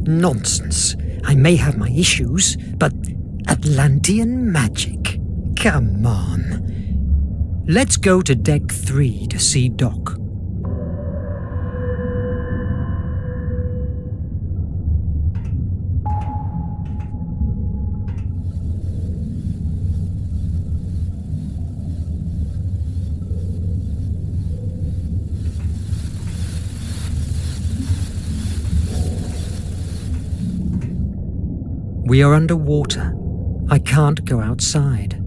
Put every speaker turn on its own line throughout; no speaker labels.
Nonsense. I may have my issues, but Atlantean magic? Come on. Let's go to Deck 3 to see Doc. We are underwater. I can't go outside.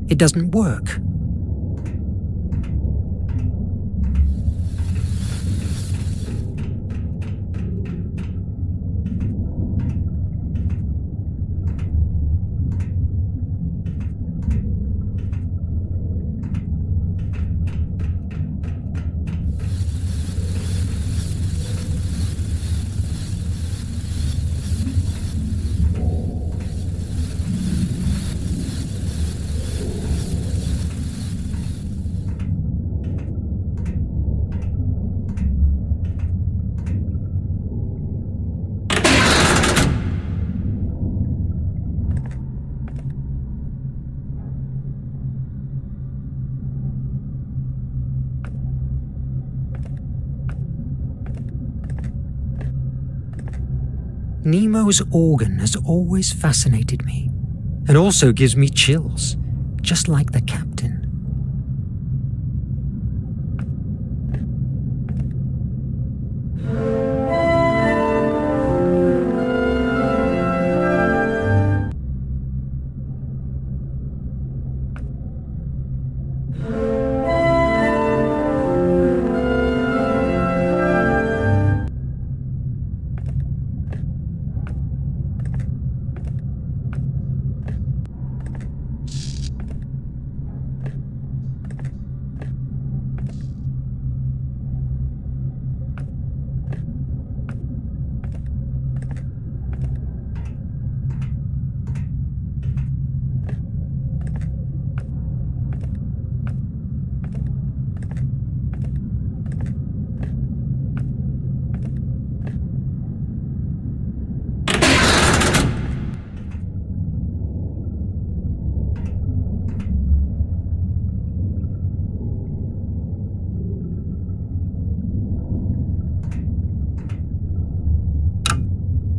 It doesn't work. Nemo's organ has always fascinated me, and also gives me chills, just like the captain.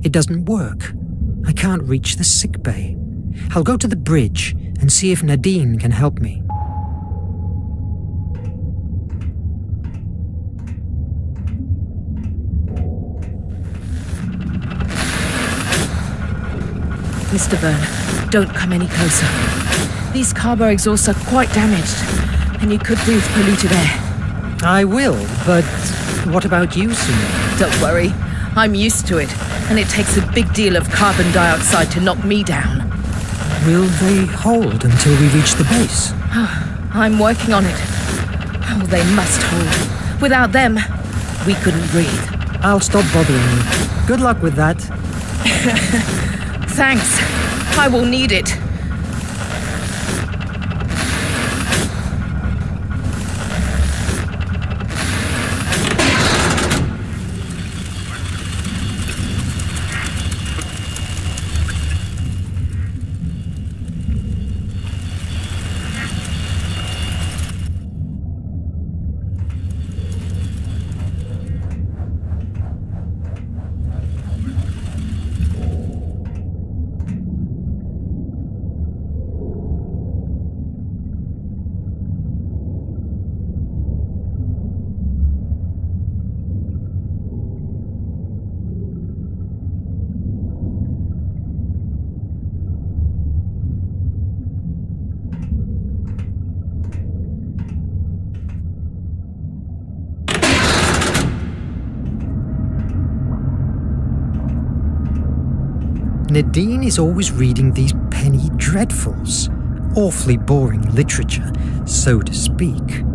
It doesn't work. I can't reach the sick bay. I'll go to the bridge and see if Nadine can help me.
Mr. Verne, don't come any closer. These carbo exhausts are quite damaged, and you could breathe polluted air.
I will, but what about you, Sue?
Don't worry, I'm used to it, and it takes a big deal of carbon dioxide to knock me down.
Will they hold until we reach the base?
I'm working on it. Oh, they must hold. Without them, we couldn't breathe.
I'll stop bothering you. Good luck with that.
Thanks. I will need it.
Nadine is always reading these penny dreadfuls. Awfully boring literature, so to speak.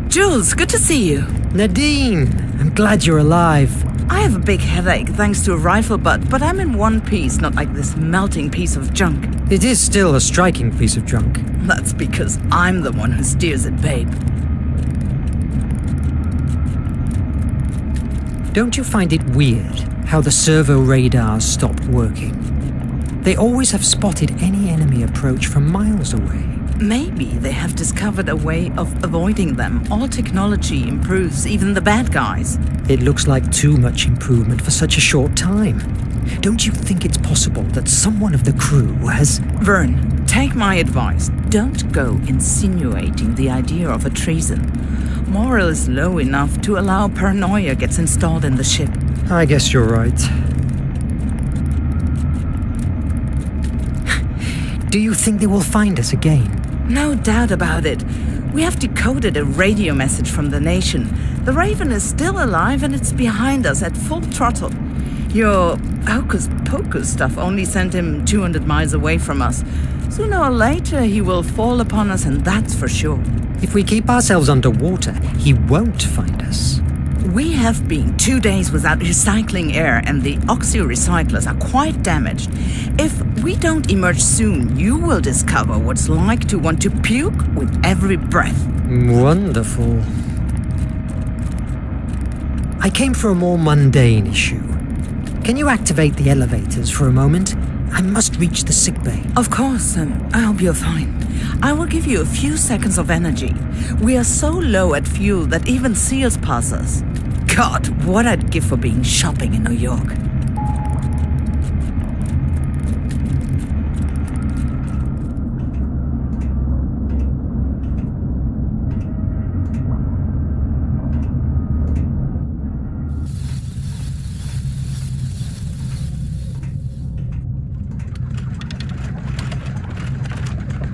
Jules, good to see you.
Nadine, I'm glad you're alive.
I have a big headache thanks to a rifle butt, but I'm in one piece, not like this melting piece of junk.
It is still a striking piece of junk.
That's because I'm the one who steers it, babe.
Don't you find it weird how the servo radars stopped working? They always have spotted any enemy approach from miles away.
Maybe they have discovered a way of avoiding them. All technology improves, even the bad guys.
It looks like too much improvement for such a short time. Don't you think it's possible that someone of the crew has...
Verne, take my advice. Don't go insinuating the idea of a treason. Morale is low enough to allow paranoia gets installed in the ship.
I guess you're right. Do you think they will find us again?
No doubt about it. We have decoded a radio message from the nation. The Raven is still alive and it's behind us at full throttle. Your hocus-pocus stuff only sent him 200 miles away from us. Sooner or later he will fall upon us, and that's for sure.
If we keep ourselves underwater, he won't find us.
We have been 2 days without recycling air, and the oxy-recyclers are quite damaged. If we don't emerge soon, you will discover what it's like to want to puke with every breath.
Wonderful. I came for a more mundane issue. Can you activate the elevators for a moment? I must reach the sickbay.
Of course, I hope you're fine. I will give you a few seconds of energy. We are so low at fuel that even seals pass us. God, what I'd give for being shopping in New York.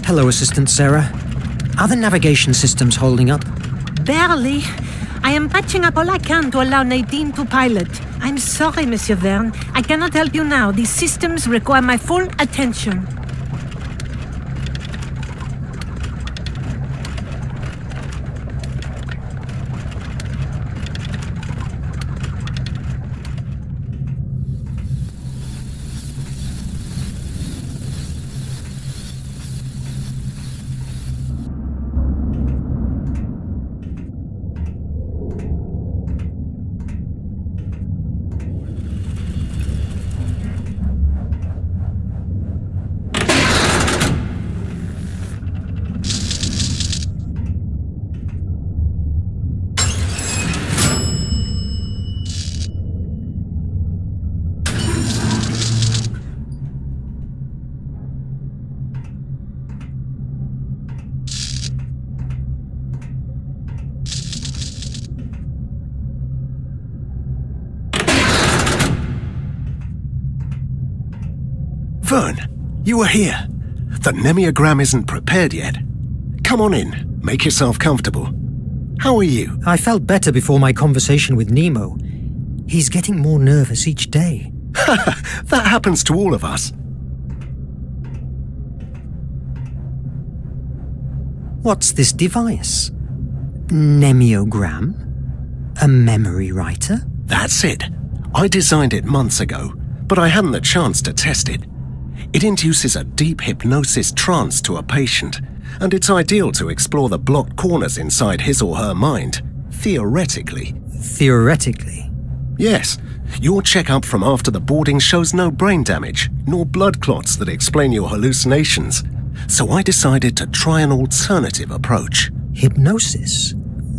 Hello, Assistant Sarah. Are the navigation systems holding up?
Barely. I am patching up all I can to allow Nadine to pilot. I'm sorry, Monsieur Verne. I cannot help you now. These systems require my full attention.
Verne, You were here. The Nemiagram isn't prepared yet. Come on in. Make yourself comfortable. How are you?
I felt better before my conversation with Nemo. He's getting more nervous each day.
That happens to all of us.
What's this device? Nemiogram? A memory writer?
That's it. I designed it months ago, but I hadn't the chance to test it. It induces a deep hypnosis trance to a patient, and it's ideal to explore the blocked corners inside his or her mind, theoretically.
Theoretically?
Yes. Your checkup from after the boarding shows no brain damage, nor blood clots that explain your hallucinations. So I decided to try an alternative approach.
Hypnosis?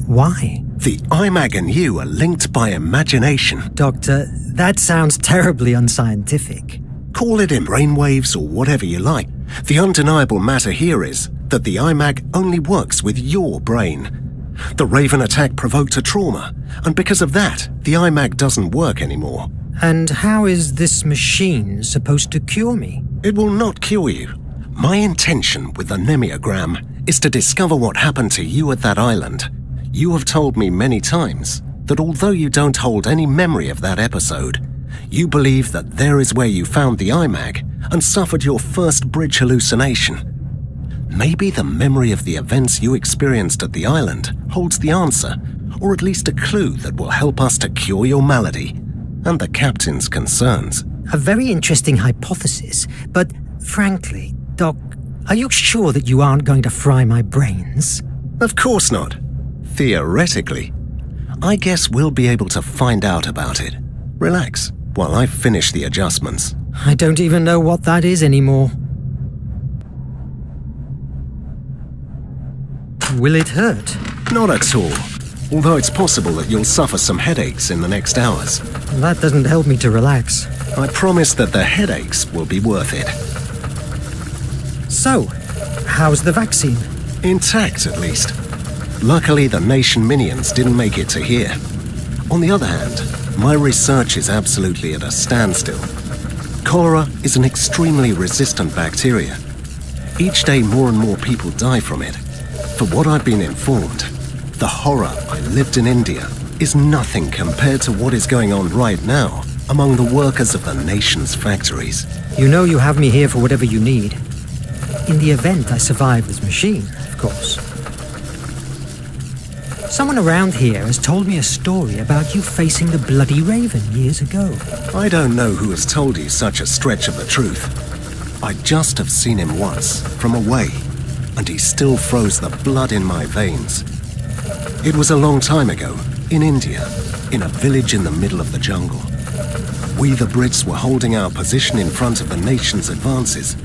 Why?
The IMAG and you are linked by imagination.
Doctor, that sounds terribly unscientific.
Call it in brainwaves or whatever you like. The undeniable matter here is that the IMAG only works with your brain. The Raven attack provoked a trauma, and because of that, the IMAG doesn't work anymore.
And how is this machine supposed to cure me?
It will not cure you. My intention with the Nemiogram is to discover what happened to you at that island. You have told me many times that although you don't hold any memory of that episode, you believe that there is where you found the IMAG and suffered your first bridge hallucination. Maybe the memory of the events you experienced at the island holds the answer, or at least a clue that will help us to cure your malady and the captain's concerns.
A very interesting hypothesis, but frankly, Doc, are you sure that you aren't going to fry my brains?
Of course not. Theoretically. I guess we'll be able to find out about it. Relax while I finish the adjustments.
I don't even know what that is anymore. Will it hurt?
Not at all. Although it's possible that you'll suffer some headaches in the next hours.
That doesn't help me to relax.
I promise that the headaches will be worth it.
So, how's the vaccine?
Intact, at least. Luckily, the nation minions didn't make it to here. On the other hand, my research is absolutely at a standstill. Cholera is an extremely resistant bacteria. Each day, more and more people die from it. For what I've been informed, the horror I lived in India is nothing compared to what is going on right now among the workers of the nation's factories.
You know you have me here for whatever you need. In the event I survive this machine, of course. Someone around here has told me a story about you facing the Bloody Raven years ago.
I don't know who has told you such a stretch of the truth. I just have seen him once, from away, and he still froze the blood in my veins. It was a long time ago, in India, in a village in the middle of the jungle. We the Brits were holding our position in front of the nation's advances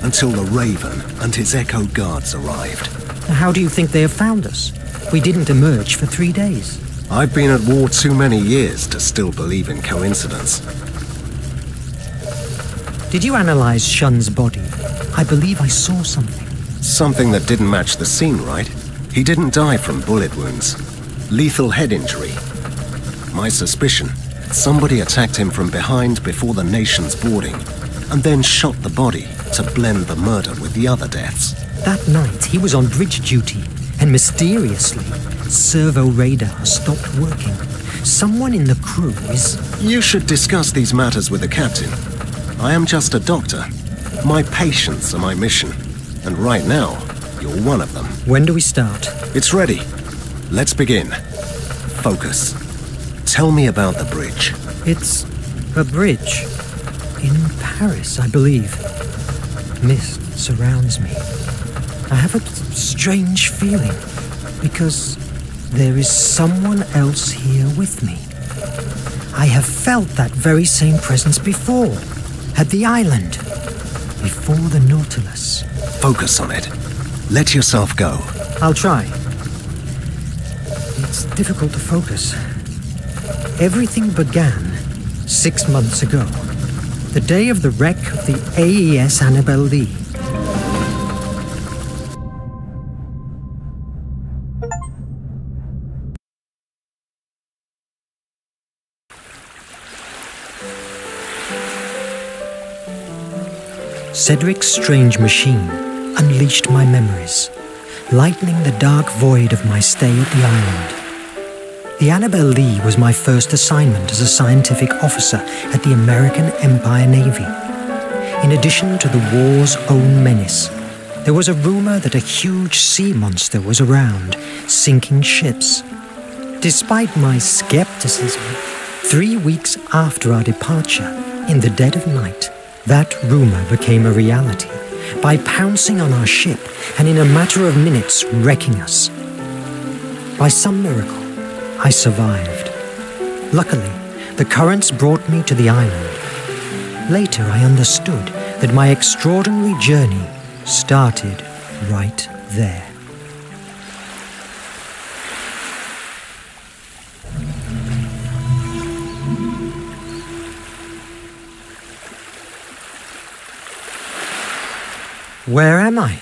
until the Raven and his Echo guards arrived.
How do you think they have found us? We didn't emerge for 3 days.
I've been at war too many years to still believe in coincidence.
Did you analyze Shun's body? I believe I saw something.
Something that didn't match the scene, right? He didn't die from bullet wounds. Lethal head injury. My suspicion, somebody attacked him from behind before the nation's boarding, and then shot the body to blend the murder with the other deaths.
That night, he was on bridge duty, and mysteriously, servo radar stopped working. Someone in the crew is...
You should discuss these matters with the captain. I am just a doctor. My patients are my mission. And right now, you're one of them.
When do we start?
It's ready. Let's begin. Focus. Tell me about the bridge.
It's a bridge. In Paris, I believe. Mist surrounds me. I have a strange feeling, because there is someone else here with me. I have felt that very same presence before, at the island, before the Nautilus.
Focus on it. Let yourself go.
I'll try. It's difficult to focus. Everything began 6 months ago, the day of the wreck of the AES Annabelle Lee. Cedric's strange machine unleashed my memories, lightening the dark void of my stay at the island. The Annabel Lee was my first assignment as a scientific officer at the American Empire Navy. In addition to the war's own menace, there was a rumor that a huge sea monster was around, sinking ships. Despite my skepticism, 3 weeks after our departure, in the dead of night, that rumor became a reality by pouncing on our ship and in a matter of minutes wrecking us. By some miracle, I survived. Luckily, the currents brought me to the island. Later, I understood that my extraordinary journey started right there. Where am I?